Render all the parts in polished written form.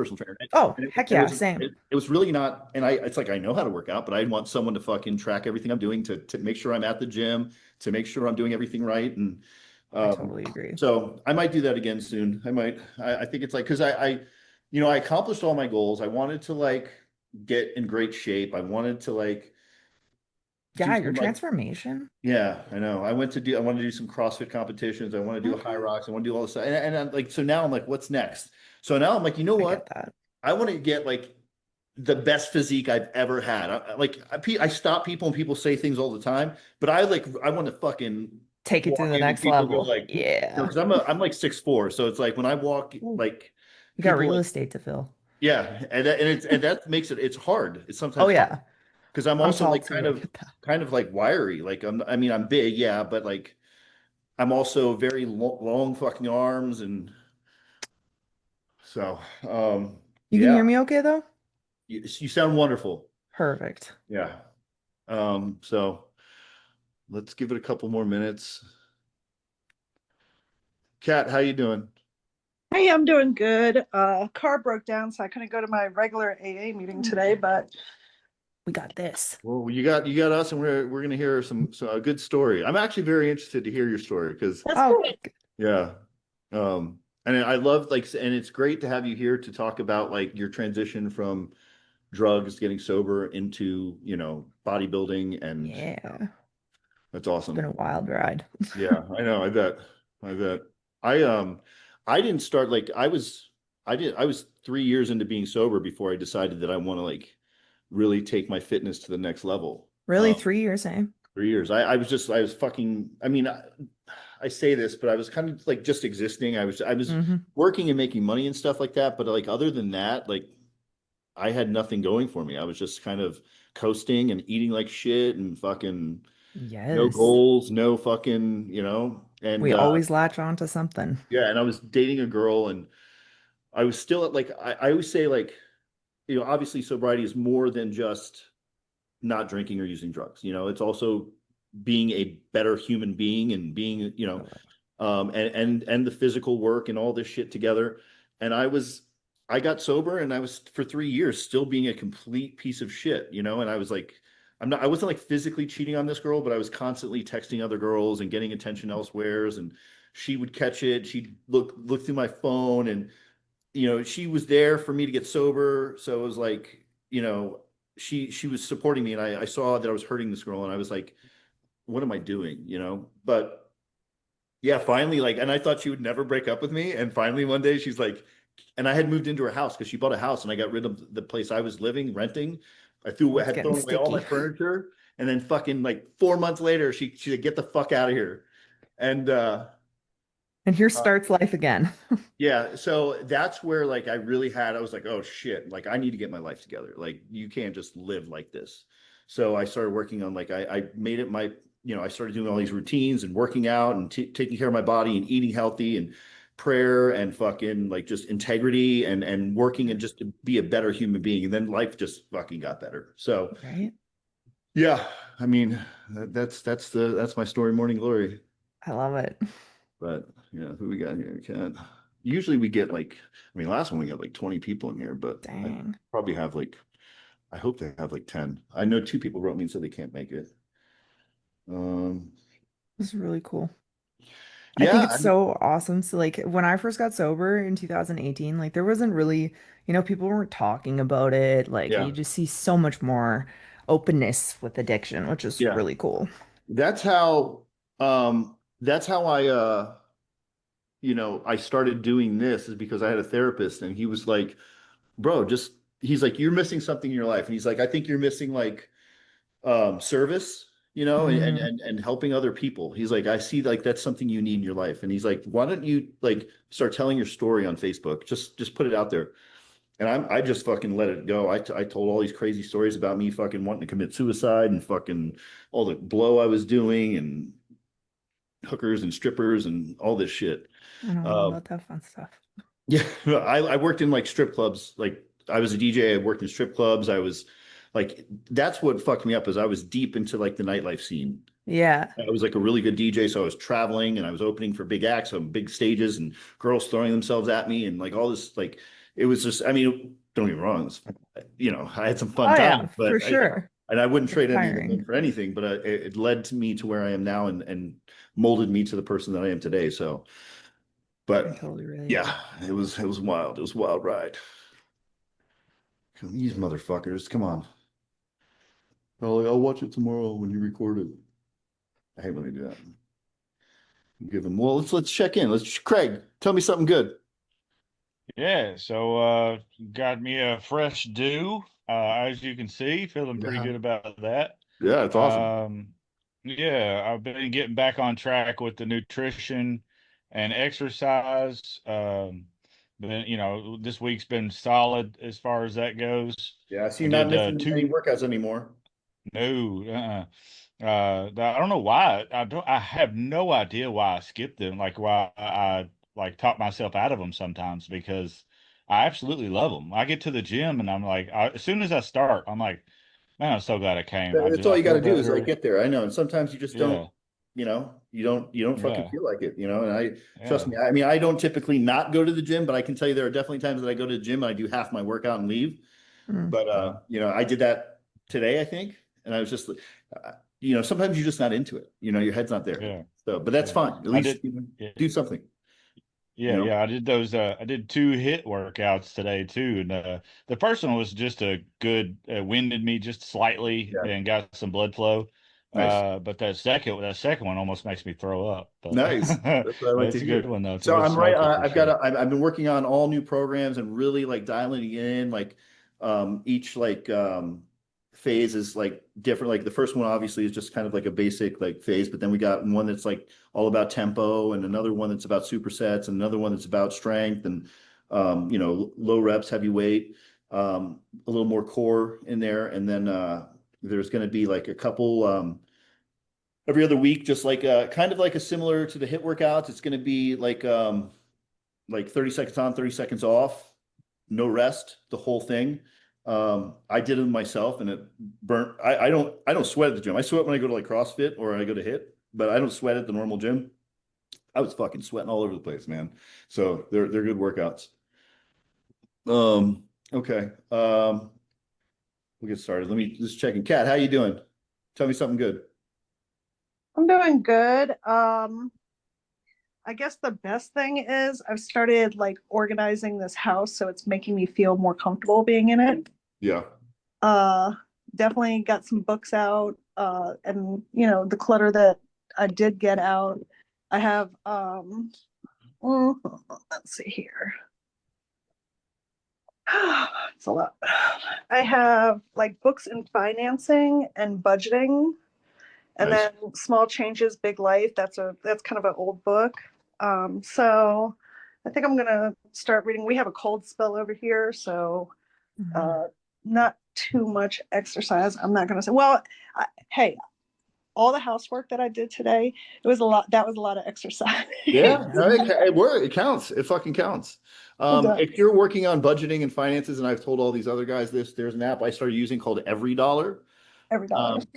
personal trainer. Oh, And heck it yeah, was same. it was really not, and it's like I know how to work out, but I want someone to fucking track everything I'm doing to make sure I'm at the gym, to make sure I'm doing everything right. And I um, totally agree. so I might do that again soon. I think it's like because I accomplished all my goals. I wanted to like get in great shape. I wanted to like do Yeah, your some like transformation. yeah, I know. I want to do some CrossFit competitions. I want to do a high Hmm. rocks. I want to do all this stuff. And I'm like, so now I'm like, what's next? So now I'm like, you know I get what? that. I want to get like the best physique I've ever had. I stop people and people say things all the time, but I want to fucking Take it to walk the in and next people go level. like, Yeah. because I'm like 6'4", so it's like when I walk Ooh, like you got people real like estate to fill. yeah, and that makes it's hard. It's Oh sometimes hard yeah. because I'm I'm also tall like too. I get that. kind of like wiry. Like I mean I'm big, yeah, but like I'm also very long fucking arms and so You can yeah, hear me okay though? you sound wonderful. Perfect. Yeah. So let's give it a couple more minutes. Kat, how you doing? Hey, I'm doing good. Car broke down, so I couldn't go to my regular AA meeting today, but We got this. Well, you got us, and we're gonna hear a good story. I'm actually very interested to hear your story because that's Oh, good. yeah, and I love like, and it's great to have you here to talk about like your transition from drugs, getting sober into bodybuilding, and yeah. that's It's been awesome. a wild ride. Yeah, I know. I bet. I I didn't start like I was 3 years into being sober before I decided that I want to like really take my fitness to the next level. Really, 3 years, eh? 3 years. I was fucking. I mean, I say this, but I was kind of like just existing. I was Hmm. working and making money and stuff like that. But like other than that, like I had nothing going for me. I was just kind of coasting and eating like shit and fucking no Yes. goals, no fucking, and We always latch on to something. yeah, and I was dating a girl and I was still at like I always say like, obviously sobriety is more than just not drinking or using drugs. It's also being a better human being and being, and the physical work and all this shit together. And I got sober and I was for 3 years still being a complete piece of shit, and I was like, I wasn't like physically cheating on this girl, but I was constantly texting other girls and getting attention elsewheres. And she would catch it. She'd look through my phone and, she was there for me to get sober. So it was like, she was supporting me and I saw that I was hurting this girl and I was like, what am I doing? But yeah, finally, like, and I thought she would never break up with me. And finally, one day she's like, and I had moved into her house because she bought a house and I got rid of the place I was living, renting. Oh, it's Had getting thrown away all my sticky. furniture. And then fucking like 4 months later, she said, get the fuck out of here. And And here uh, starts life again. yeah, so that's where like I was like, oh shit, like I need to get my life together. Like you can't just live like this. So I started working on like I made it my, I started doing all these routines and working out and taking care of my body and eating healthy and prayer and fucking like just integrity and working and just to be a better human being. And then life just fucking got better. So Right? yeah, I mean that's my story, morning glory. I love it. But yeah, who we got here? Cat. Usually we get like, I mean, last one we got like 20 people in here, but I Dang. probably have like, I hope they have like 10. I know two people wrote me and said they can't make it. Um, This is really cool. I think yeah, it's so awesome. So like when I first got sober in 2018, like there wasn't really, people weren't talking about it. Like yeah, you just see so much more openness with addiction, which is yeah. really cool. That's how, that's how I started doing this is because I had a therapist and he was like, bro, he's like, you're missing something in your life. And he's like, I think you're missing like service, Hmm. and helping other people. He's like, I see like that's something you need in your life. And he's like, why don't you like start telling your story on Facebook? Just put it out there. And I just fucking let it go. I told all these crazy stories about me fucking wanting to commit suicide and fucking all the blow I was doing and hookers and strippers and all this shit. I know all Um, about that fun stuff. yeah, I worked in like strip clubs. Like I was a DJ. I worked in strip clubs. I was like, that's what fucked me up is I was deep into like the nightlife scene. Yeah. I was like a really good DJ, so I was traveling and I was opening for big acts on big stages and girls throwing themselves at me and like all this like it was just, I mean, don't get me wrong, it was, I had some fun Oh yeah, times, for but sure. and I wouldn't It's trade any of them tiring. for anything, but it led to me to where I am now and molded me to the person that I am today. So, I but totally relate. yeah, it was wild. It was a wild ride. These motherfuckers, come on. Oh, I'll watch it tomorrow when you record it. I hate when they do that. Give them, well, let's check in. Craig, tell me something good. Yeah, so got me a fresh dew. As you can see, feeling pretty Yeah. good about that. Yeah, it's awesome. Yeah, I've been getting back on track with the nutrition and exercise. But this week's been solid as far as that goes. Yeah, I see I you're not did missing any two. workouts anymore. No, I don't know why. I have no idea why I skipped them. Like why I like talk myself out of them sometimes because I absolutely love them. I get to the gym and I'm like, as soon as I start, I'm like, man, I'm so glad I came. That's all I you got feel to do is like better. get there. I know, and sometimes you just don't. Yeah, You don't fucking yeah, feel like it. And I trust yeah. me. I mean, I don't typically not go to the gym, but I can tell you there are definitely times that I go to the gym and I do half my workout and leave. Mm. But I did that today, I think, and I was just, sometimes you're just not into it. Your head's not there. Yeah, So, but that's yeah. fine. At I least did. Yeah, do something. You yeah, know. yeah. I did those. I did two hit workouts today too, and the first one was just a good winded me just slightly Yeah. and got some blood flow. Nice. But that second one almost makes me throw up. But Nice. That's what I like to it's a good hear. one though. It's a So good I'm right. smoker for sure. I've been working on all new programs and really like dialing it in. Like, each phase is like different. Like the first one obviously is just kind of like a basic like phase, but then we got one that's like all about tempo, and another one that's about supersets, and another one that's about strength and low reps, heavy weight, a little more core in there, and then there's going to be like a couple. Every other week, just like kind of like a similar to the hit workouts. It's going to be like 30 seconds on, 30 seconds off, no rest, the whole thing. I did it myself and it burnt. I don't sweat at the gym. I sweat when I go to like CrossFit or I go to hit, but I don't sweat at the normal gym. I was fucking sweating all over the place, man. So they're good workouts. Okay. We'll get started. Let me just check in. Kat, how you doing? Tell me something good. I'm doing good. I guess the best thing is I've started like organizing this house, so it's making me feel more comfortable being in it. Yeah. Uh, Definitely got some books out, and the clutter that I did get out. I have let's see here. It's a lot. I have like books in financing and budgeting, and Nice. then Small Changes, Big Life. That's kind of an old book. So I think I'm gonna start reading. We have a cold spell over here, so Mhm. uh, not too much exercise. I'm not gonna say. Well, hey, all the housework that I did today, it was a lot. That was a lot of exercise. Yeah, no, Yeah. it counts. It fucking counts. It does. If you're working on budgeting and finances, and I've told all these other guys this, there's an app I started using called Every Dollar. $every.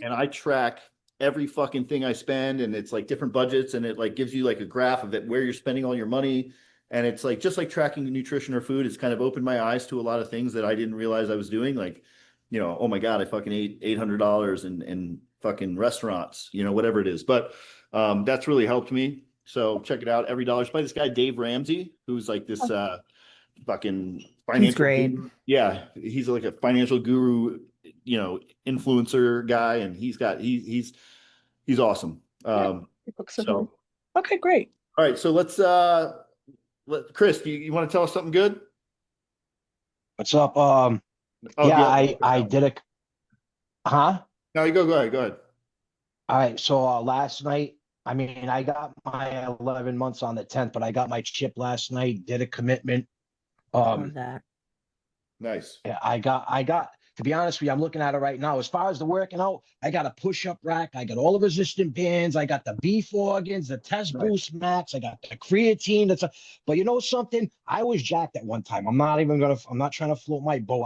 And I track every fucking thing I spend, and it's like different budgets, and it like gives you like a graph of it where you're spending all your money. And it's like just like tracking nutrition or food. It's kind of opened my eyes to a lot of things that I didn't realize I was doing. Like, oh my God, I fucking ate $800 in fucking restaurants, whatever it is. But that's really helped me. So check it out. Every Dollar. It's by this guy Dave Ramsey, who's like this fucking He's financial great. guru. Yeah, he's like a financial guru, influencer guy, and he's awesome. Yeah, books are really So okay. Great. all right, so let's let Chris, you want to tell us something good? What's up? Oh Yeah, yeah. I did a huh? No, you go ahead. All right, so last night, I mean, I got my 11 months on the 10th, but I got my chip last night, did a commitment. Love that. Nice. Yeah, I got to be honest with you, I'm looking at it right now. As far as the working out, I got a push-up rack, I got all the resistant bands, I got the beef organs, the test Nice. boost max, I got the creatine. But you know something? I was jacked at one time. I'm not trying to float my boat.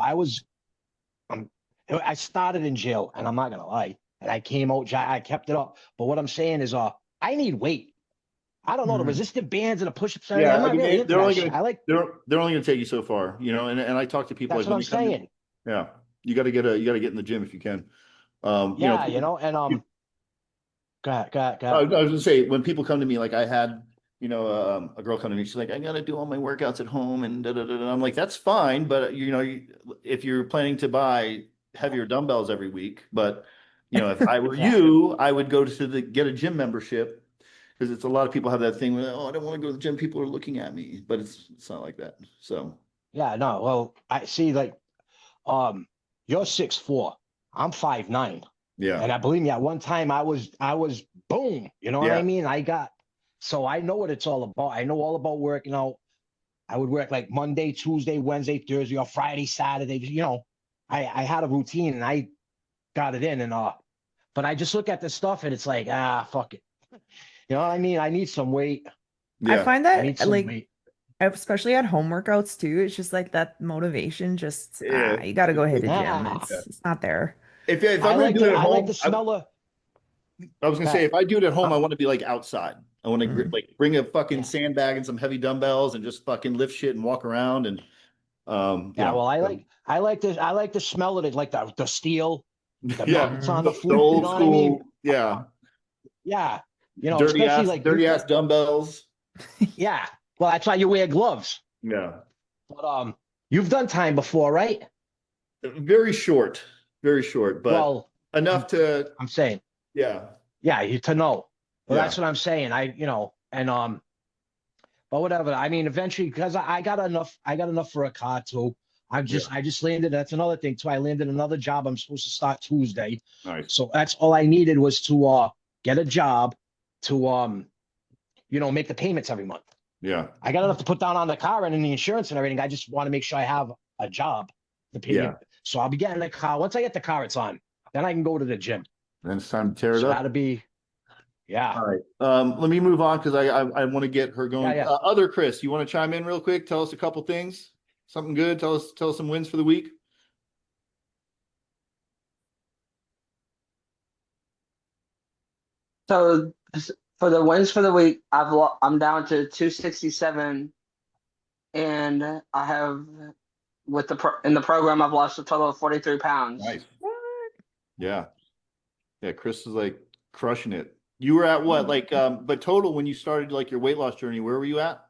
I'm, I started in jail, and I'm not gonna lie. And I came out, I kept it up. But what I'm saying is, I need weight. I don't know, the Mhm. resistant bands and the push-ups and everything. Yeah, I'm I not mean, really into they're that only shit. gonna I like, they're only gonna take you so far, you know. And I talk to people that's like what when I'm they come to, saying. yeah, you got to get in the gym if you can. You know, Yeah, you know, and go I ahead. was gonna say when people come to me, like I had, you know, a girl come to me, she's like, I gotta do all my workouts at home, and da, da, da, da. I'm like, that's fine, but you know, if you're planning to buy heavier dumbbells every week, but you know, if I were Yeah. you, I would go to the get a gym membership because it's a lot of people have that thing where, oh, I don't want to go to the gym, people are looking at me, but it's not like that. So Yeah, no, well, I see like um you're 6'4". I'm 5'9". yeah, And I believe me, at one time I was boom, you know what I yeah, mean? So I know what it's all about. I know all about working out. I would work like Monday, Tuesday, Wednesday, Thursday, or Friday, Saturday. You know, I had a routine and I got it in, and but I just look at this stuff and it's like, fuck it. You know what I mean? I need some weight. I yeah, find I need that some like weight. especially at home workouts too, it's just like that motivation just yeah. you got to go hit a gym. Ah, It's not there. If I'm gonna do it at I like the home, smell of I was gonna say that. if I do it at home, Uh, I want to be like outside. I want to Mm. like bring a fucking yeah. sandbag and some heavy dumbbells and just fucking lift shit and walk around and you Yeah, know, well, so, I like the smell of it, like the steel, the yeah, nuts on Mhm. the the flute. You old know what I mean? school, yeah, Yeah, you know, especially like dirty you've ass got. dumbbells. Yeah, well, that's why you wear gloves. Yeah, But you've done time before, right? very short, but Well, enough I'm to I'm saying, yeah, yeah, you to know. Well, yeah, that's what I'm saying. And but whatever. I mean, eventually, because I got enough for a car too. yeah, I just landed. That's another thing too. I landed another job. I'm supposed to start Tuesday, nice, so that's all I needed was to get a job to make the payments every month. yeah, I got enough to put down on the car and in the insurance and everything. I just want to make sure I have a job to pay yeah. me. So I'll be getting the car. Once I get the car, it's on. Then I can go to the gym. Then it's time to tear it So up. that'll be, yeah, All right. Let me move on because I want to get her yeah, going. yeah. Other Chris, you want to chime in real quick? Tell us a couple things. Something good. Tell us some wins for the week. So for the wins for the week, I'm down to 267, and I have in the program I've lost a total of 43 pounds. Nice. Yeah. Yeah. Chris is like crushing it. You were at what? Like, but total when you started like your weight loss journey, where were you at?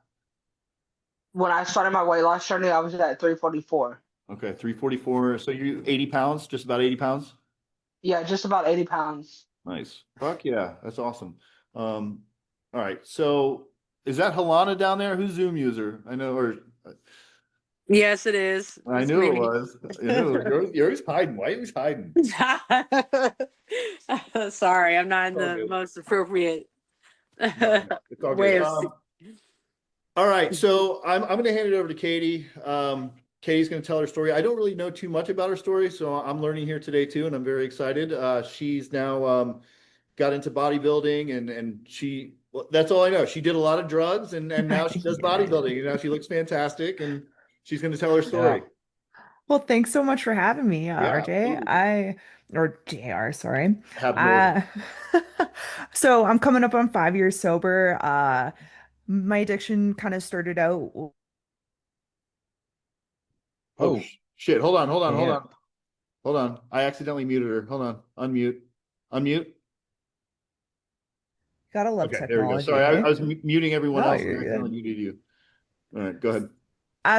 When I started my weight loss journey, I was at 344. Okay, 344. So you 80 pounds, just about 80 pounds. Yeah, just about 80 pounds. Nice. Fuck yeah, that's awesome. All right. So is that Halana down there? Who's Zoom user? I know, or Yes, it is. I It's knew it me. was. You know, you're always hiding. Why are you always hiding? Sorry, I'm not in It's all the good. most appropriate No, it's all way good. of. All right, so I'm going to hand it over to Katie. Katie's going to tell her story. I don't really know too much about her story, so I'm learning here today too, and I'm very excited. She's now got into bodybuilding, and well, that's all I know. She did a lot of drugs, and now she does Yeah. bodybuilding. You know, she looks fantastic, and she's going to tell her Yeah. story. Well, thanks so much for having me, Yeah, RJ. absolutely. Or JR, sorry. Have no. Uh, so I'm coming up on 5 years sober. My addiction kind of started out. Oh Oh, shit! can hear. Hold on. I accidentally muted her. Hold on. Unmute. Unmute. Gotta love Okay, there we go. technology, Sorry, hey? I was muting everyone No, else and you're I accidentally good. muted you. All right, go ahead.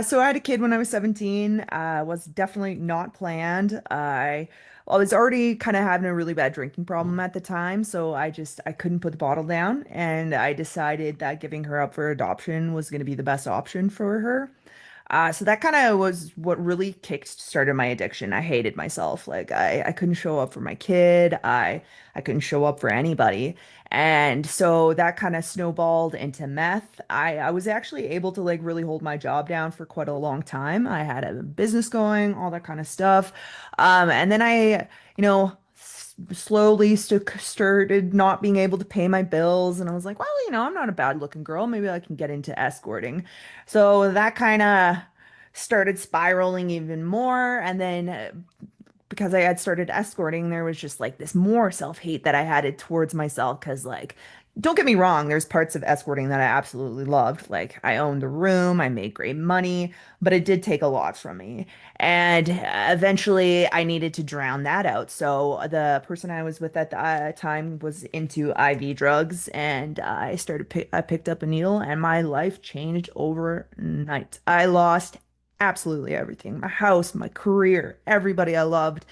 So I had a kid when I was 17. Was definitely not planned. I was already kind of having a really bad drinking problem at the time, so I couldn't put the bottle down, and I decided that giving her up for adoption was going to be the best option for her. So that kind of was what really kicked started my addiction. I hated myself. Like I couldn't show up for my kid. I couldn't show up for anybody. And so that kind of snowballed into meth. I was actually able to like really hold my job down for quite a long time. I had a business going, all that kind of stuff. And then you know, slowly started not being able to pay my bills. And I was like, well, I'm not a bad looking girl. Maybe I can get into escorting. So that kind of started spiraling even more. And then because I had started escorting, there was just like this more self-hate that I had it towards myself because like don't get me wrong, there's parts of escorting that I absolutely loved. Like I owned the room, I made great money, but it did take a lot from me. And eventually I needed to drown that out. So the person I was with at the time was into IV drugs, and I picked up a needle and my life changed overnight. I lost absolutely everything. My house, my career, everybody I loved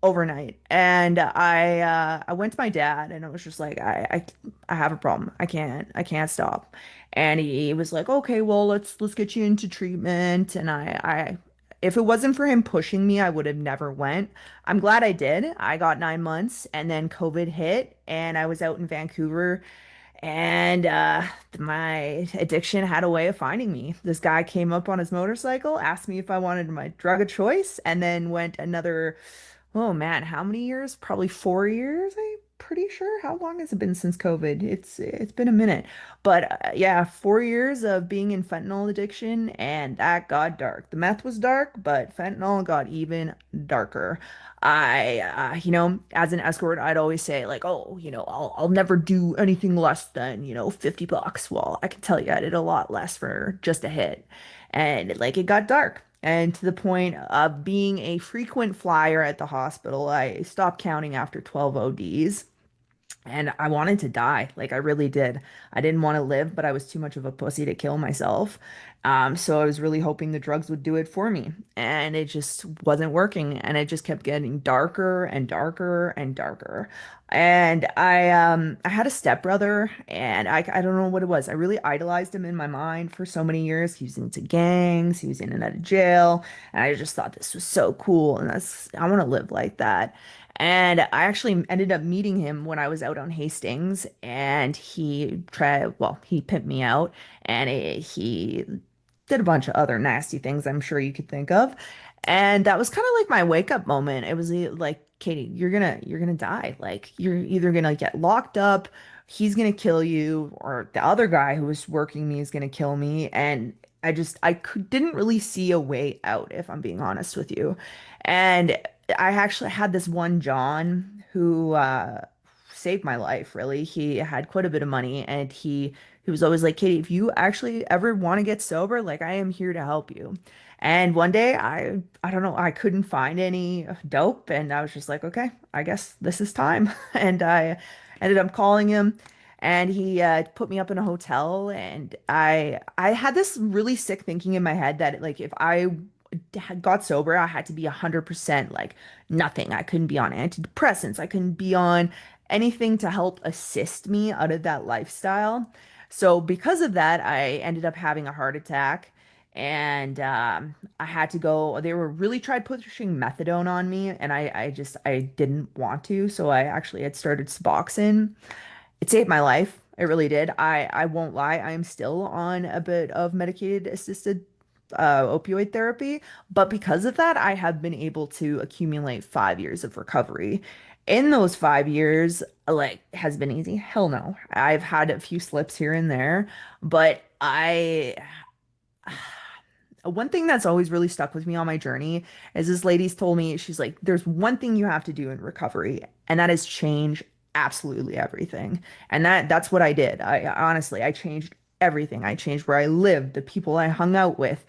overnight. And I went to my dad and I was just like, I have a problem. I can't stop. And he was like, okay, well, let's get you into treatment. And I if it wasn't for him pushing me, I would have never went. I'm glad I did. I got 9 months and then COVID hit and I was out in Vancouver, and my addiction had a way of finding me. This guy came up on his motorcycle, asked me if I wanted my drug of choice, and then went another, oh man, how many years? Probably 4 years, I'm pretty sure. How long has it been since COVID? It's been a minute. But yeah, 4 years of being in fentanyl addiction, and that got dark. The meth was dark, but fentanyl got even darker. As an escort, I'd always say like, oh, I'll never do anything less than, $50. Well, I can tell you I did a lot less for just a hit. And like it got dark. And to the point of being a frequent flyer at the hospital, I stopped counting after 12 ODs. And I wanted to die. Like I really did. I didn't want to live, but I was too much of a pussy to kill myself. So I was really hoping the drugs would do it for me. And it just wasn't working. And it just kept getting darker and darker and darker. And I had a stepbrother, and I don't know what it was. I really idolized him in my mind for so many years. He was into gangs, he was in and out of jail, and I just thought this was so cool. And I want to live like that. And I actually ended up meeting him when I was out on Hastings, and he pimped me out, and he did a bunch of other nasty things I'm sure you could think of. And that was kind of like my wake up moment. It was like, Katie, you're gonna die. Like you're either gonna get locked up, he's gonna kill you, or the other guy who was working me is gonna kill me. And didn't really see a way out, if I'm being honest with you. And I actually had this one John who saved my life, really. He had quite a bit of money, and he was always like, Katie, if you actually ever want to get sober, like I am here to help you. And one day I don't know, I couldn't find any dope, and I was just like, okay, I guess this is time. And I ended up calling him, and he put me up in a hotel, and I had this really sick thinking in my head that like if I got sober, I had to be 100% like nothing. I couldn't be on antidepressants. I couldn't be on anything to help assist me out of that lifestyle. So because of that, I ended up having a heart attack, and I had to go. They were really tried pushing methadone on me, and I didn't want to. So I actually had started Suboxone. It saved my life. It really did. I won't lie. I am still on a bit of medicated assisted opioid therapy, but because of that, I have been able to accumulate 5 years of recovery. In those 5 years, like, has been easy? Hell no. I've had a few slips here and there, but one thing that's always really stuck with me on my journey is this lady's told me, she's like, there's one thing you have to do in recovery, and that is change absolutely everything. And that's what I did. I honestly, I changed everything. I changed where I lived, the people I hung out with,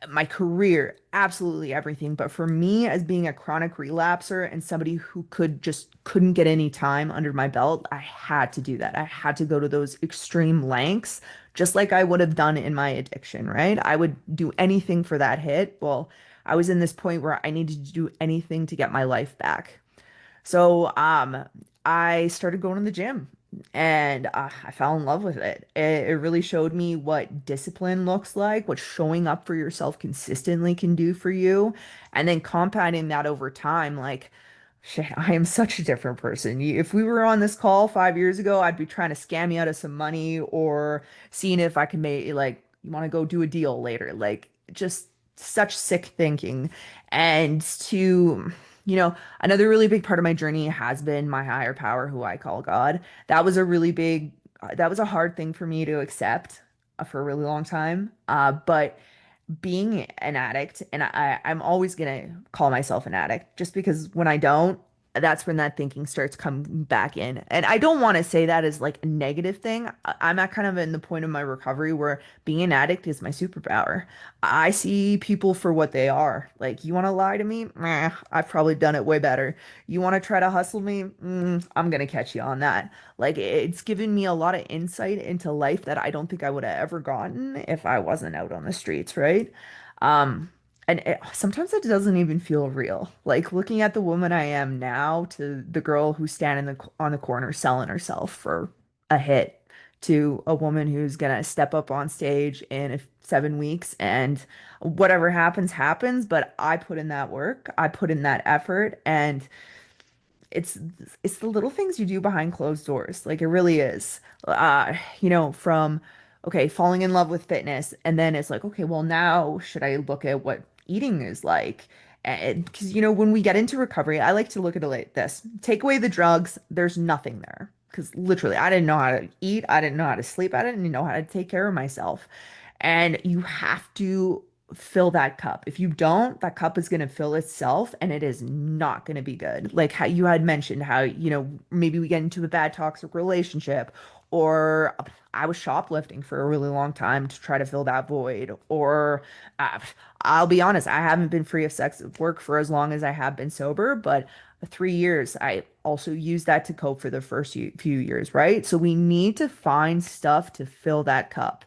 my career, absolutely everything. But for me, as being a chronic relapser and somebody who couldn't get any time under my belt, I had to do that. I had to go to those extreme lengths, just like I would have done in my addiction, right? I would do anything for that hit. Well, I was in this point where I needed to do anything to get my life back. So, I started going to the gym, and I fell in love with it. It really showed me what discipline looks like, what showing up for yourself consistently can do for you, and then compounding that over time. Like, shit, I am such a different person. If we were on this call 5 years ago, I'd be trying to scam you out of some money or seeing if I can make, like, you want to go do a deal later. Like, just such sick thinking. And another really big part of my journey has been my higher power, who I call God. That was a hard thing for me to accept for a really long time. But being an addict, and I'm always gonna call myself an addict, just because when I don't, that's when that thinking starts coming back in. And I don't want to say that as like a negative thing. I'm at kind of in the point of my recovery where being an addict is my superpower. I see people for what they are. Like, you want to lie to me? Meh, I've probably done it way better. You want to try to hustle me? I'm gonna catch you on that. Like, it's given me a lot of insight into life that I don't think I would have ever gotten if I wasn't out on the streets, right? Um, sometimes it doesn't even feel real. Like looking at the woman I am now to the girl who's standing on the corner selling herself for a hit to a woman who's gonna step up on stage in 7 weeks and whatever happens, happens. But I put in that work, I put in that effort, and it's it's the little things you do behind closed doors. Like it really is. From okay, falling in love with fitness, and then it's like, okay, well now should I look at what eating is like? And because when we get into recovery, I like to look at it like this. Take away the drugs, there's nothing there. Because literally, I didn't know how to eat, I didn't know how to sleep, I didn't know how to take care of myself. And you have to fill that cup. If you don't, that cup is going to fill itself and it is not going to be good. Like how you had mentioned how, maybe we get into a bad toxic relationship, or I was shoplifting for a really long time to try to fill that void. Or uh, I'll be honest, I haven't been free of sex at work for as long as I have been sober, but 3 years, I also used that to cope for the first few years, right? So we need to find stuff to fill that cup.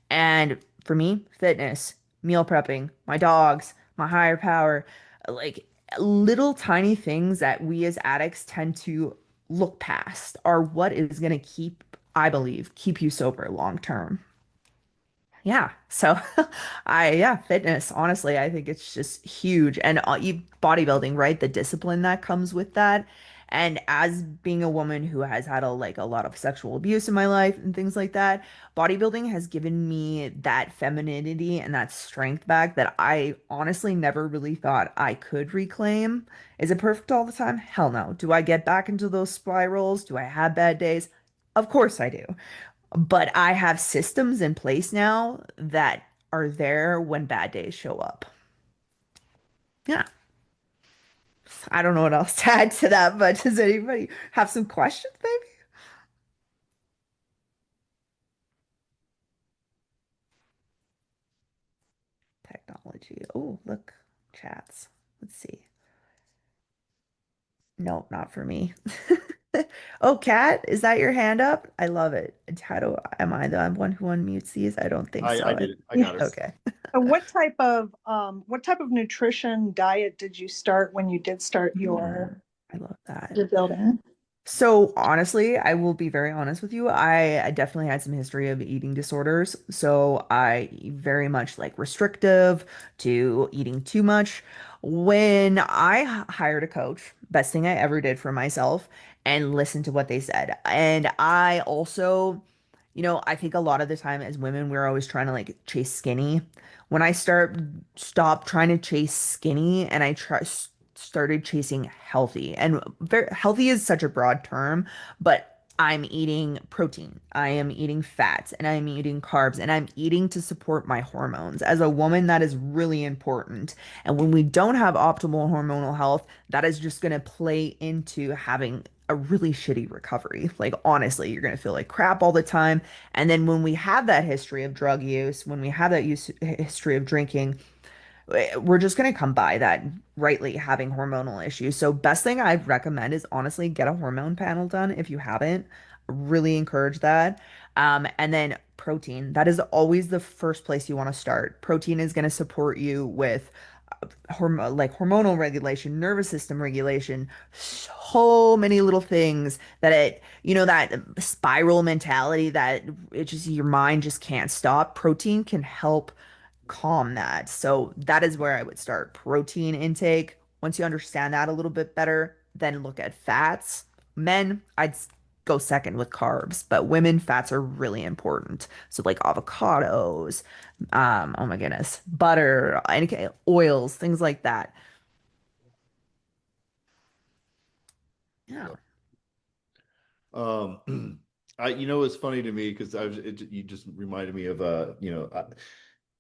And for me, fitness, meal prepping, my dogs, my higher power, like little tiny things that we as addicts tend to look past are what is going to I believe, keep you sober long term. Yeah. So yeah, fitness, honestly, I think it's just huge. And bodybuilding, right? The discipline that comes with that. And as being a woman who has had a lot of sexual abuse in my life and things like that, bodybuilding has given me that femininity and that strength back that I honestly never really thought I could reclaim. Is it perfect all the time? Hell no. Do I get back into those spirals? Do I have bad days? Of course I do. But I have systems in place now that are there when bad days show up. Yeah. I don't know what else to add to that, but does anybody have some questions, maybe? Technology. Oh, look, chats. Let's see. Nope, not for me. Oh, Kat, is that your hand up? I love it. Am I the one who unmutes these? I don't think so. I did it. I got it. Okay. And what type of nutrition diet did you start when you did start I love that. your building? So honestly, I will be very honest with you. I definitely had some history of eating disorders. So I very much like restrictive to eating too much. When I hired a coach, best thing I ever did for myself and listened to what they said. And I also, I think a lot of the time as women, we're always trying to like chase skinny. When I stop trying to chase skinny and started chasing healthy. And very healthy is such a broad term, but I'm eating protein, I am eating fats, and I'm eating carbs, and I'm eating to support my hormones. As a woman, that is really important. And when we don't have optimal hormonal health, that is just going to play into having a really shitty recovery. Like, honestly, you're going to feel like crap all the time. And then when we have that history of drug use, when we have that history of drinking, we're just going to come by that rightly having hormonal issues. So best thing I'd recommend is honestly get a hormone panel done if you haven't. Really encourage that. And then protein. That is always the first place you want to start. Protein is going to support you with hormonal regulation, nervous system regulation, so many little things that that spiral mentality that it just your mind just can't stop. Protein can help calm that. So that is where I would start. Protein intake. Once you understand that a little bit better, then look at fats. Men, go second with carbs, but women, fats are really important. So like avocados, oh my goodness, butter, any oils, things like that. Yeah. It's funny to me because you just reminded me of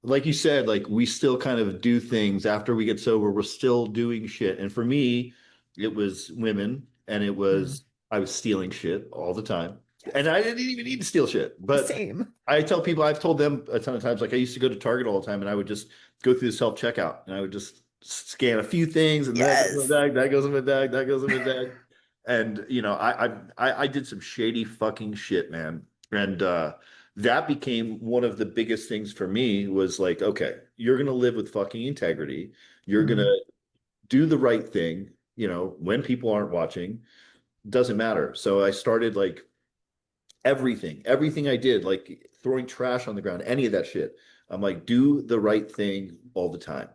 like you said, like we still kind of do things after we get sober. We're still doing shit, and for me, it was women, and it was I was stealing shit all the time. And I didn't even need to steal shit. But Same. I tell people, I've told them a ton of times, like I used to go to Target all the time and I would just go through the self-checkout and I would just scan a few things and that goes in Yes. my bag, that goes in my bag, that goes in my bag. And you know, I did some shady fucking shit, man. And that became one of the biggest things for me was like, okay, you're gonna live with fucking integrity. You're gonna do the right thing, you know, when people aren't watching, doesn't matter. So I started like everything I did, like throwing trash on the ground, any of that shit. I'm like, do the right thing all the time.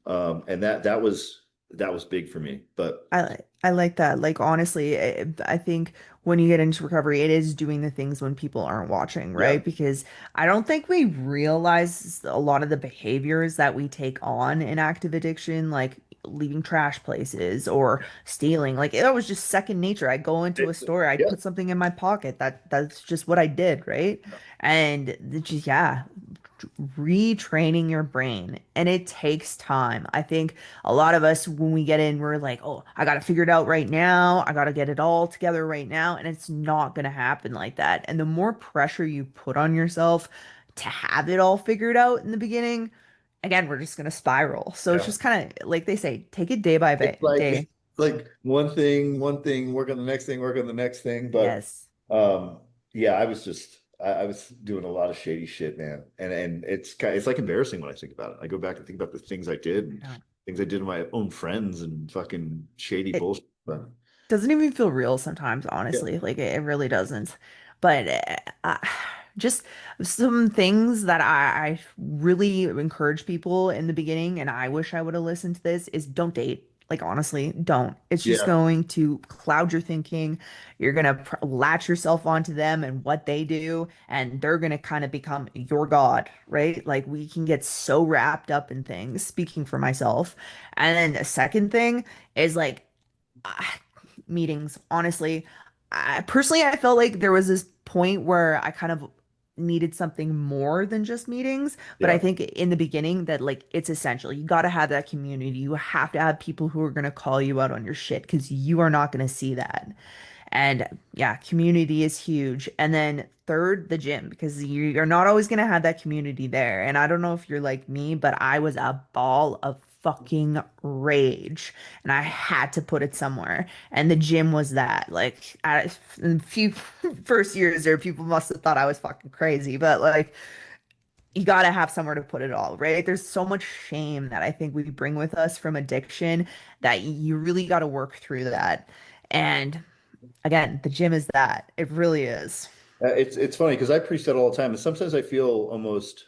And that was big for me. But I like that. Like honestly, I think when you get into recovery, it is doing the things when people aren't watching, yeah, right? Because I don't think we realize a lot of the behaviors that we take on in active addiction, like leaving trash places or stealing. Like it was just second nature. I'd go into a store, I'd yeah, put something in my pocket. That's just what I did, right? And it just yeah, retraining your brain, and it takes time. I think a lot of us, when we get in, we're like, oh, I got to figure it out right now. I got to get it all together right now. And it's not going to happen like that. And the more pressure you put on yourself to have it all figured out in the beginning, again, we're just going to spiral. So it's yeah. just kind of like they say, take it day by It's day. like one thing, work on the next thing, work on the next thing. But Yes. um, yeah, I was doing a lot of shady shit, man. And it's like embarrassing when I think about it. I go back and think about the things I did and No. things I did with my own friends and fucking shady It bullshit. But doesn't even feel real sometimes, yeah, honestly. Like it really doesn't. But just some things that I really encourage people in the beginning, and I wish I would have listened to this, is don't date. Like honestly, don't. It's just yeah, going to cloud your thinking. You're gonna latch yourself onto them and what they do, and they're gonna kind of become your god, right? Like we can get so wrapped up in things, speaking for myself. And then the second thing is like ah, meetings. Honestly, I felt like there was this point where I kind of needed something more than just meetings. But I yeah. think in the beginning that like it's essential. You got to have that community. You have to have people who are going to call you out on your shit because you are not going to see that. And yeah, community is huge. And then third, the gym, because you're not always going to have that community there. And I don't know if you're like me, but I was a ball of fucking rage and I had to put it somewhere. And the gym was that. Like, in a few first years there, people must have thought I was fucking crazy, but like, you got to have somewhere to put it all, right? There's so much shame that I think we bring with us from addiction that you really got to work through that. And again, the gym is that. It really is. It's funny because I preach that all the time, and sometimes I feel almost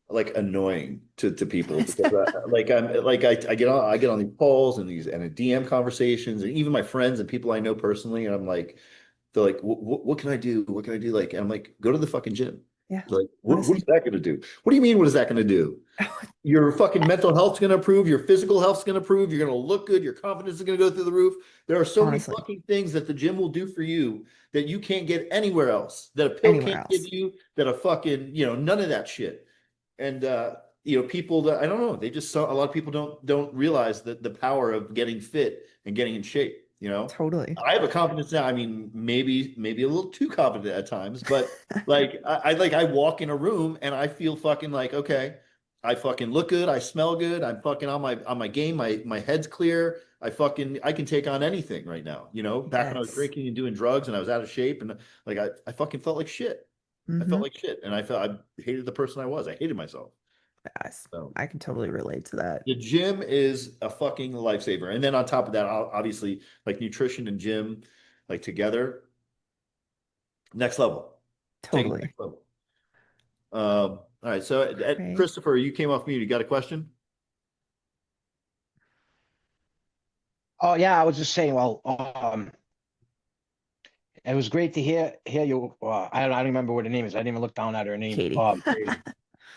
like annoying to people because I get on these calls and these and DM conversations and even my friends and people I know personally, and I'm like, they're like, what can I do? What can I do? Like, and I'm like, go to the fucking gym. Yeah, Like, what is honestly. that going to do? What do you mean? What is that going to do? Your fucking mental health's going to improve. Your physical health's going to improve. You're going to look good. Your confidence is going to go through the roof. There are so many Honestly, fucking things that the gym will do for you that you can't get anywhere else, that a pill anywhere can't give else. you, that a fucking, you know, none of that shit. And you know, people that I don't know, they just saw a lot of people don't realize that the power of getting fit and getting in shape, you know. Totally. I have a confidence now. I mean, maybe a little too confident at times, but like I walk in a room and I feel fucking like, okay, I fucking look good, I smell good, I'm fucking on my game, my head's clear. I can take on anything right now, you know. Back when I was Yes. drinking and doing drugs and I was out of shape and like I fucking felt like shit. I felt Mm-hmm. like shit, and I hated the person I was. I hated myself. Yes. So I can totally relate to that. the gym is a fucking lifesaver. And then on top of that, obviously, like nutrition and gym, like together, next level. Take it Totally. next level. All right. So Great. Christopher, you came off mute. You got a question? Oh yeah, I was just saying. Well, it was great to hear you. I don't remember what her name is. I didn't even look down at her name. Katie.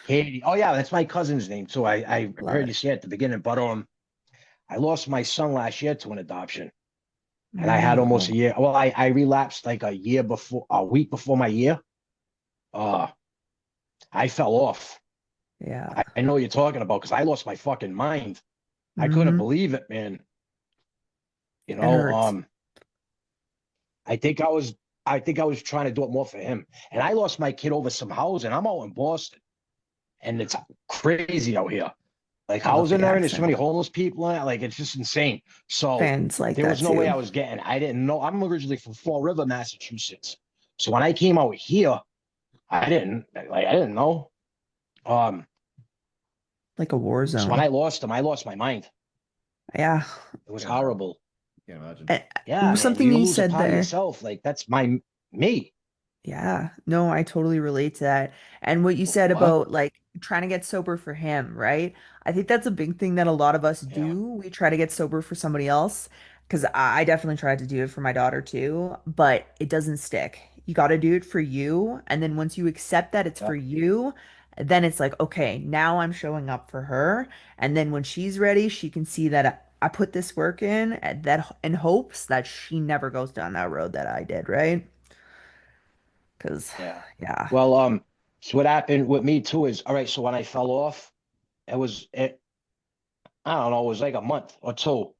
Katie. Oh yeah, that's my cousin's name. So I Love heard it. you say it at the beginning, but I lost my son last year to an adoption, and I had almost Oh, a year. Well, I relapsed like a week before my year. Uh, I fell off. yeah. I know what you're talking about because I lost my fucking mind. I couldn't Mm-hmm. believe it, man. You It know, hurts. I think I was trying to do it more for him. And I lost my kid over some housing. I'm out in Boston, and it's crazy out here. Like I love housing the there, and there's so accent. many homeless people in it. Like it's just insane. So Fans like there that was no way too. I was getting. I didn't know. I'm originally from Fall River, Massachusetts. So when I came out here, I didn't know. Um, Like a war so when zone. I lost him, I lost my mind. Yeah. It was Can't imagine. horrible. Can't imagine. And Yeah, man. When something you you lose a said part of there. yourself, like that's my me. Yeah, no, I totally relate to that. And what you said What? about like trying to get sober for him, right? I think that's a big thing that a lot of us Yeah, do. We try to get sober for somebody else because I definitely tried to do it for my daughter too, but it doesn't stick. You got to do it for you. And then once you accept that it's yeah, for you, then it's like, okay, now I'm showing up for her. And then when she's ready, she can see that I put this work in that in hopes that she never goes down that road that I did, right? Because, yeah. yeah. Well, so what happened with me too is all right. So when I fell off, it. I don't know. It was like a month or two,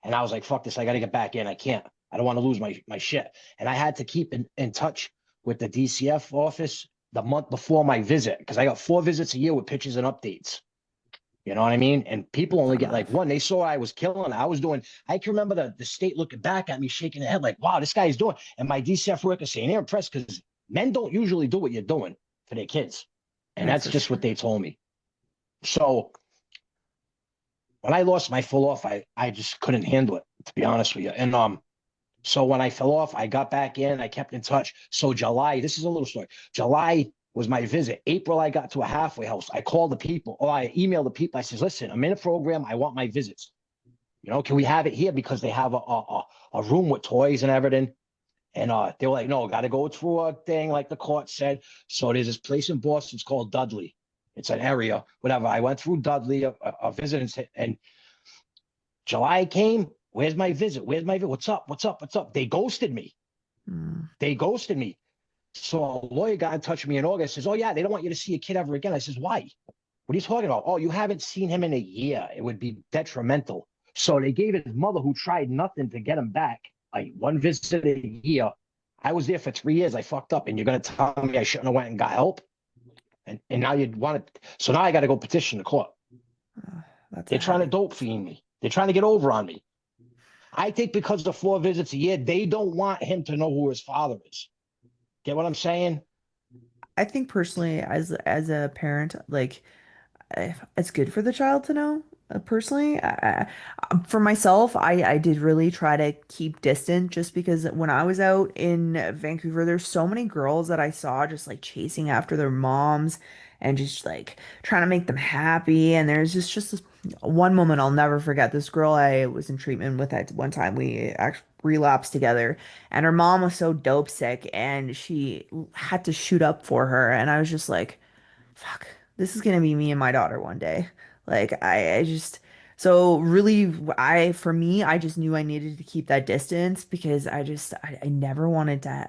and I was like, "Fuck this! I got to get back in. I can't. I don't want to lose my shit." And I had to keep in touch with the DCF office the month before my visit because I got 4 visits a year with pictures and updates. You know what I mean? And people That's only not get like enough. one. They saw I was killing. I was doing. I can remember the state looking back at me, shaking their head like, "Wow, this guy's doing." And my DCF worker saying they're impressed because men don't usually do what you're doing for their kids, and No, that's for just what sure. they told me. So when I lost my full off, I just couldn't handle it, to be honest with you. And so when I fell off, I got back in, I kept in touch. So July, this is a little story. July was my visit. April, I got to a halfway house. I called the people, or I emailed the people. I says, listen, I'm in a program. I want my visits. You know, can we have it here? Because they have a room with toys and everything. And they were like, no, got to go through a thing like the court said. So there's this place in Boston. It's called Dudley. It's an area, whatever. I went through Dudley, a visit, and July came. Where's my visit? Where's my visit? What's up? What's up? What's up? They ghosted me. Mm. They ghosted me. So a lawyer got in touch with me in August. Says, "Oh yeah, they don't want you to see a kid ever again." I says, "Why? What are you talking about?" "Oh, you haven't seen him in a year. It would be detrimental." So they gave his mother, who tried nothing to get him back, like 1 visit a year. I was there for 3 years. I fucked up, and you're gonna tell me I shouldn't have went and got help? And now you want to. So now I got to go petition the court. That's a They're trying to headache. dope fiend me. They're trying to get over on me. I think because of the 4 visits a year, they don't want him to know who his father is. Get what I'm saying? I think personally, as a parent, like it's good for the child to know. Personally, for myself, I did really try to keep distant just because when I was out in Vancouver, there's so many girls that I saw just like chasing after their moms and just like trying to make them happy. And there's just this one moment I'll never forget. This girl I was in treatment with at one time, we actually relapsed together, and her mom was so dope sick, and she had to shoot up for her, and I was just like fuck, this is gonna be me and my daughter one day. Like I just so really for me, I just knew I needed to keep that distance because I never wanted to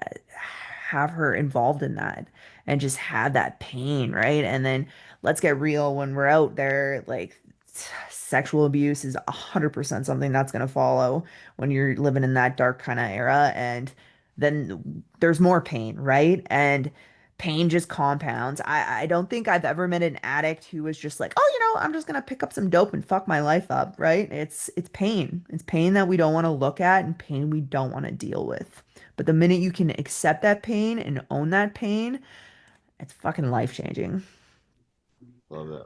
have her involved in that and just have that pain, right? And then let's get real when we're out there, like sexual abuse is 100% something that's gonna follow when you're living in that dark kind of era, and then there's more pain, right? And pain just compounds. I don't think I've ever met an addict who was just like, oh, I'm just gonna pick up some dope and fuck my life up, right? It's pain. It's pain that we don't want to look at and pain we don't want to deal with. But the minute you can accept that pain and own that pain, it's fucking life changing. Love that.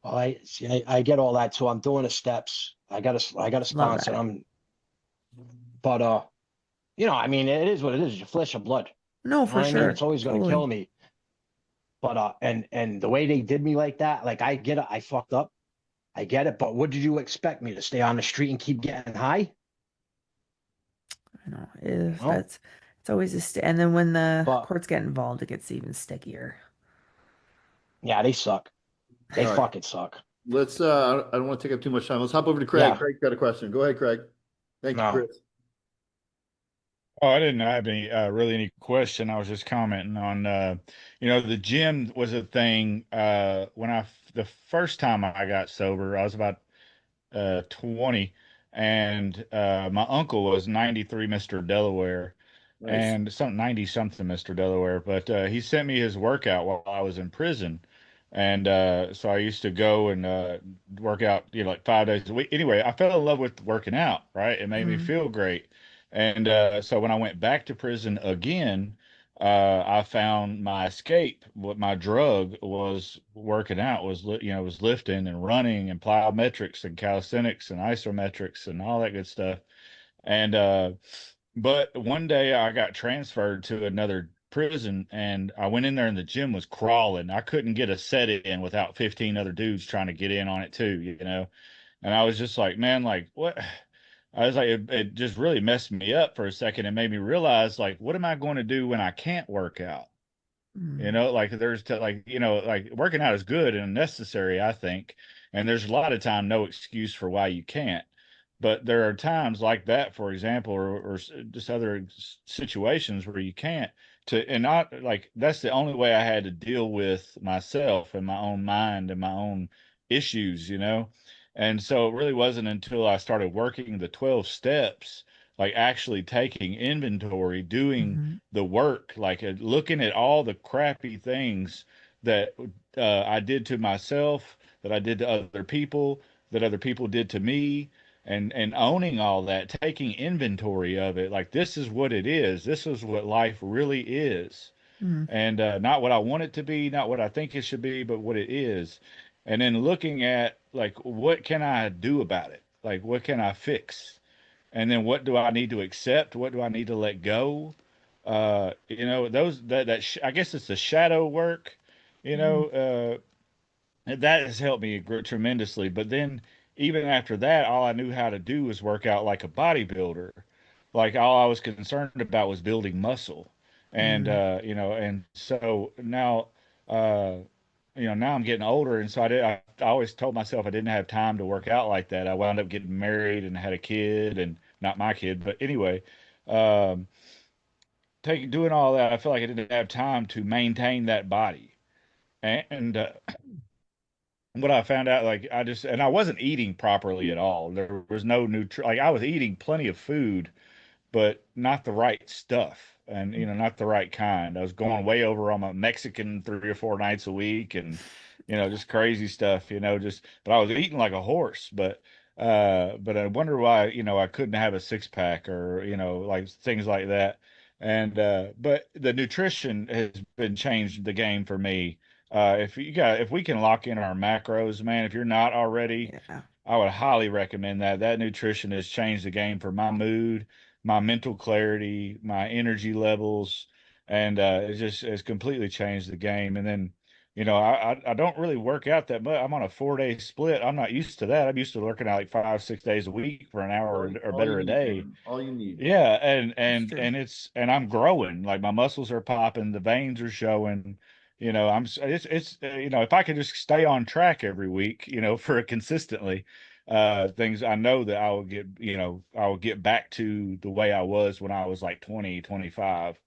Well, I see. I get all that too. I'm doing the steps. I got a Love sponsor. that. But I mean, it is what it is. Your flesh and blood. No, You know for what I mean? sure. It's always gonna Totally. kill me. But and the way they did me like that, like I get it. I fucked up. I get it. But what did you expect me to stay on the street and keep getting high? I know. You If know? that's it's always and then when the But courts get involved, it gets even stickier. yeah, they suck. They All right. fucking suck. Let's I don't want to take up too much time. Let's hop over to Craig. Yeah. Craig's got a question. Go ahead, Craig. Thank you, No. Chris. Oh, I didn't have any really any question. I was just commenting on the gym was a thing the first time I got sober, I was about 20. and my uncle was 93 Mr. Delaware, Nice. and some 90 something Mr. Delaware, but he sent me his workout while I was in prison. And so I used to go and work out, like 5 days a week. Anyway, I fell in love with working out, right? It made me Mm. feel great. And so when I went back to prison again, I found my escape. What my drug was working out, was lifting and running and plyometrics and calisthenics and isometrics and all that good stuff. And but one day I got transferred to another prison, and I went in there and the gym was crawling. I couldn't get a set in without 15 other dudes trying to get in on it too. And I was just like, man, like what? I was like, it just really messed me up for a second and made me realize, like, what am I going to do when I can't work out? Mm. Like like working out is good and necessary, I think. And there's a lot of time no excuse for why you can't. But there are times like that, for example, or just other situations where you can't and not like that's the only way I had to deal with myself and my own mind and my own issues. And so it really wasn't until I started working the 12 steps, like actually taking inventory, doing Mhm. the work, like looking at all the crappy things that I did to myself, that I did to other people, that other people did to me, and owning all that, taking inventory of it. Like this is what it is. This is what life really is, Mm. and not what I want it to be, not what I think it should be, but what it is. And then looking at like what can I do about it? Like what can I fix? And then what do I need to accept? What do I need to let go? Those I guess it's the shadow work, you Mm. know, that has helped me tremendously. But then even after that, all I knew how to do was work out like a bodybuilder. Like all I was concerned about was building muscle. And Mm. and so now uh now I'm getting older, and so I always told myself I didn't have time to work out like that. I wound up getting married and had a kid, and not my kid, but anyway, um taking doing all that, I feel like I didn't have time to maintain that body. And what I found out, like I wasn't eating properly at all. There was no like I was eating plenty of food, but not the right stuff, and not the right kind. I was going way over on my Mexican 3 or 4 nights a week, and just crazy stuff. Just but I was eating like a horse. But I wonder why I couldn't have a six pack or like things like that. And but the nutrition has been changed the game for me. If we can lock in our macros, man, if you're not already, Yeah. I would highly recommend that. That nutrition has changed the game for my mood, my mental clarity, my energy levels, and it's completely changed the game. And then, I don't really work out that much. I'm on a 4 day split. I'm not used to that. I'm used to working out like 5, 6 days a week for an hour or All you better a need, day. man. All you need. Yeah, and That's and true. and and I'm growing. Like my muscles are popping, the veins are showing. It's if I could just stay on track every week, for it consistently, things I know that I will get back to the way I was when I was like 20, 25.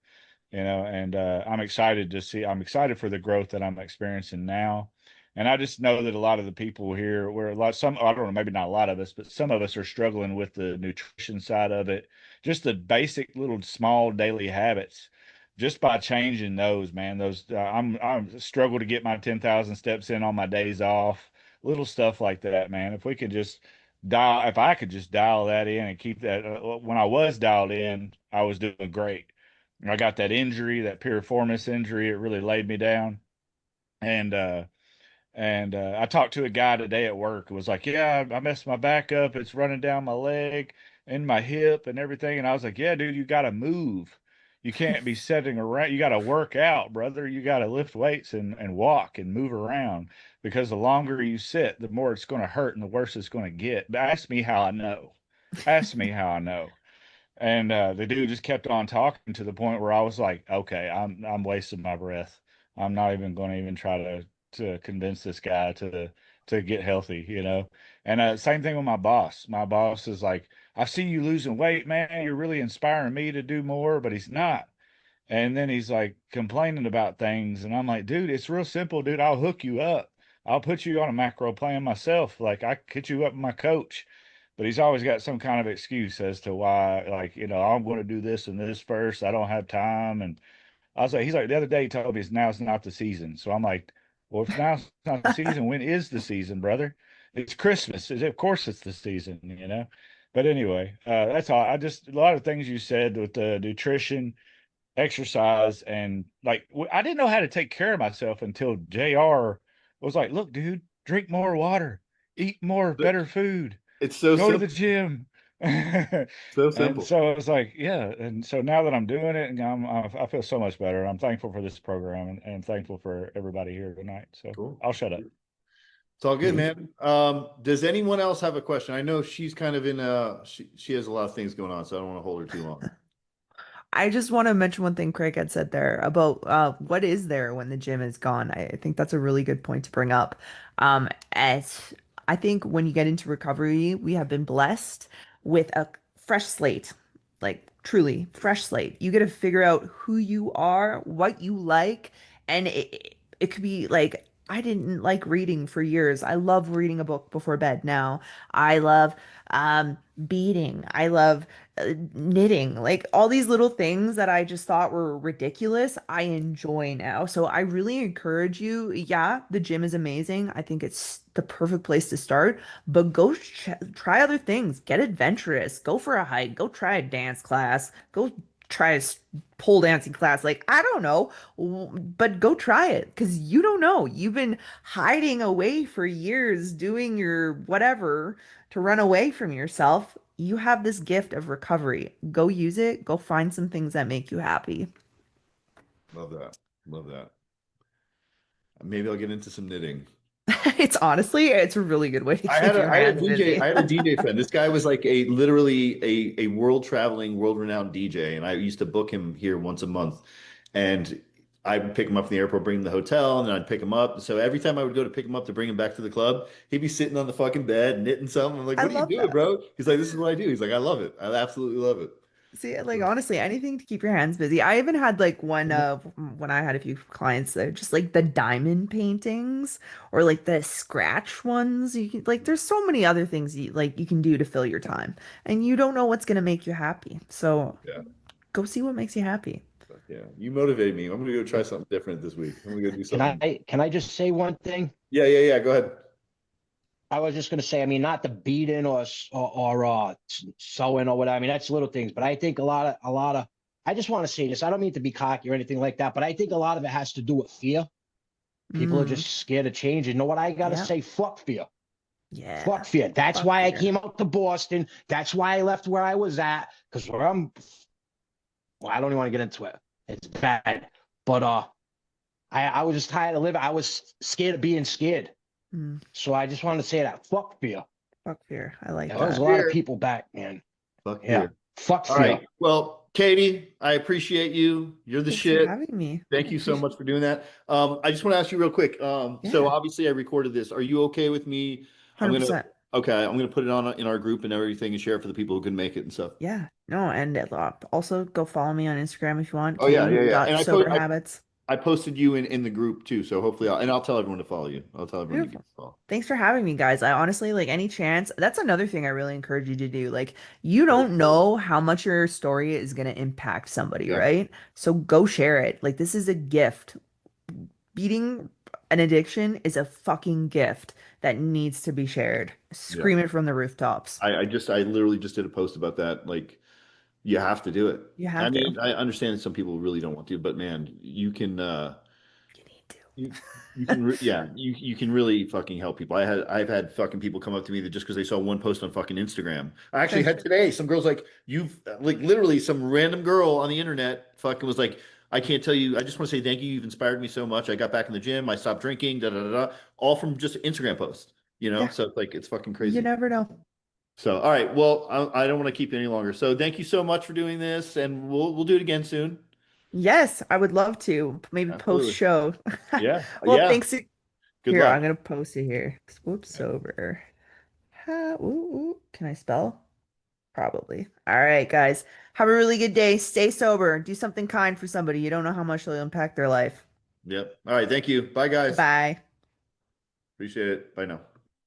And I'm excited for the growth that I'm experiencing now. And I just know that a lot of the people here, I don't know, maybe not a lot of us, but some of us are struggling with the nutrition side of it, just the basic little small daily habits. Just by changing those, man, I'm struggle to get my 10,000 steps in on my days off, little stuff like that, man. If I could just dial that in and keep that, when I was dialed in, I was doing great. I got that injury, that piriformis injury. It really laid me down. And I talked to a guy today at work who was like, "Yeah, I messed my back up. It's running down my leg and my hip and everything." And I was like, "Yeah, dude, you got to move. You can't be sitting around. You got to work out, brother. You got to lift weights and walk and move around, because the longer you sit, the more it's going to hurt and the worse it's going to get." But ask me how I know. Ask me how I know. And the dude just kept on talking to the point where I was like, okay, I'm wasting my breath. I'm not even going to even try to convince this guy to get healthy. And same thing with my boss. My boss is like, I see you losing weight, man. You're really inspiring me to do more, but he's not. And then he's like complaining about things, and I'm like, dude, it's real simple, dude. I'll hook you up. I'll put you on a macro plan myself. Like I get you up with my coach. but he's always got some kind of excuse as to why, like, I'm going to do this and this first. I don't have time. And I was like, he's like, the other day he told me now's not the season. So I'm like, well, if now's not the season, when is the season, brother? It's Christmas. Of course it's the season. But anyway, that's all. A lot of things you said with the nutrition, exercise, and like, I didn't know how to take care of myself until JR was like, look, dude, drink more water, eat more, better food, It's so go to the simple. gym. So And simple. so I was like, yeah. And so now that I'm doing it, and I feel so much better. I'm thankful for this program, and thankful for everybody here tonight. So Cool. I'll shut up. It's all good, man. Does anyone else have a question? I know she's kind of she has a lot of things going on, so I don't want to hold her too long. I just want to mention one thing Craig had said there about what is there when the gym is gone. I think that's a really good point to bring up. As I think when you get into recovery, we have been blessed with a fresh slate, like truly fresh slate. You get to figure out who you are, what you like, and it could be like I didn't like reading for years. I love reading a book before bed now. I love beading. I love knitting, like all these little things that I just thought were ridiculous, I enjoy now. So I really encourage you. Yeah, the gym is amazing. I think it's the perfect place to start, but go try other things. Get adventurous. Go for a hike. Go try a dance class. Go try a pole dancing class. Like, I don't know, but go try it because you don't know. You've been hiding away for years doing your whatever to run away from yourself. You have this gift of recovery. Go use it. Go find some things that make you happy. Love that. Love that. Maybe I'll get into some knitting. It's a really good way to keep your I had a hands DJ. busy. I had a DJ friend. This guy was like literally a world traveling, world renowned DJ, and I used to book him here once a month. And I'd pick him up from the airport, bring him to the hotel, and then I'd pick him up. So every time I would go to pick him up to bring him back to the club, he'd be sitting on the fucking bed knitting something. I'm like, I "What are you love doing, that. bro?" He's like, "This is what I do." He's like, "I love it. I absolutely love it." See, like honestly, anything to keep your hands busy. I even had like one when I had a few clients that just like the diamond paintings or like the scratch ones. You can like there's so many other things you can do to fill your time. And you don't know what's gonna make you happy. So Yeah. go see what makes you happy. Yeah. You motivated me. I'm gonna go try something different this week. I'm gonna go do Can something. I just say one thing? Yeah. Go ahead. I was just going to say, I mean, not the beating or sewing or whatever. I mean, that's little things, but I think a lot of. I just want to say this. I don't mean to be cocky or anything like that, but I think a lot of it has to do with fear. People are Mm, just scared of change. You know what I got to yeah. say? Fuck fear. Yeah. Fuck fear. That's Fuck why I fear. came out to Boston. That's why I left where I was at. Because where I'm, well, I don't even want to get into it. It's bad. But I was just tired of living. I was scared of being scared. Mm, So I just wanted to say that. Fuck fear. fuck fear. I like There's that. a lot of Fear. people back, man. Fuck Yeah. fear. Fuck All fear. right. Well, Katie, I appreciate you. You're the Thanks for shit. having me. Thank I you so appreciate much for doing that. I just want to ask you real quick. So Yeah, obviously I recorded this. Are you okay with me? I'm gonna 100%. okay. I'm gonna put it on in our group and everything and share it for the people who can make it and stuff. Yeah. No, and also go follow me on Instagram if you want. Oh yeah. And Katie Sober Habits. I posted you in the group too. So hopefully I'll tell everyone to follow you. I'll tell everyone to give Beautiful. you a follow. Thanks for having me, guys. I honestly, like any chance, that's another thing I really encourage you to do. Like, you don't know how much your story is going to impact somebody, Yeah. right? So go share it. Like, this is a gift. Beating an addiction is a fucking gift that needs to be shared. Yeah. Scream it from the rooftops. I literally just did a post about that. Like you have to do it. You I have to. mean, I understand some people really don't want to, but man, you can You need to. you you can yeah, you can really fucking help people. I've had fucking people come up to me that just because they saw one post on fucking Instagram. I actually had today some girls like you've like literally some random girl on the internet fucking was like, I can't tell you, I just want to say thank you. You've inspired me so much. I got back in the gym, I stopped drinking, da da da da, all from just Instagram posts, you know? Yeah, So it's like it's fucking you crazy. never know. So all right, well, I don't want to keep you any longer. So thank you so much for doing this, and we'll do it again soon. Yes, I would love to. Maybe post Absolutely. show. Yeah. Well, Yeah. thanks. Good Here, luck. I'm gonna post it here. Whoops, sober. Can I spell? Probably. All right, guys. Have a really good day. Stay sober. Do something kind for somebody. You don't know how much they'll impact their life. Yep. All right. Thank you. Bye, guys. Bye. Appreciate it. Bye now.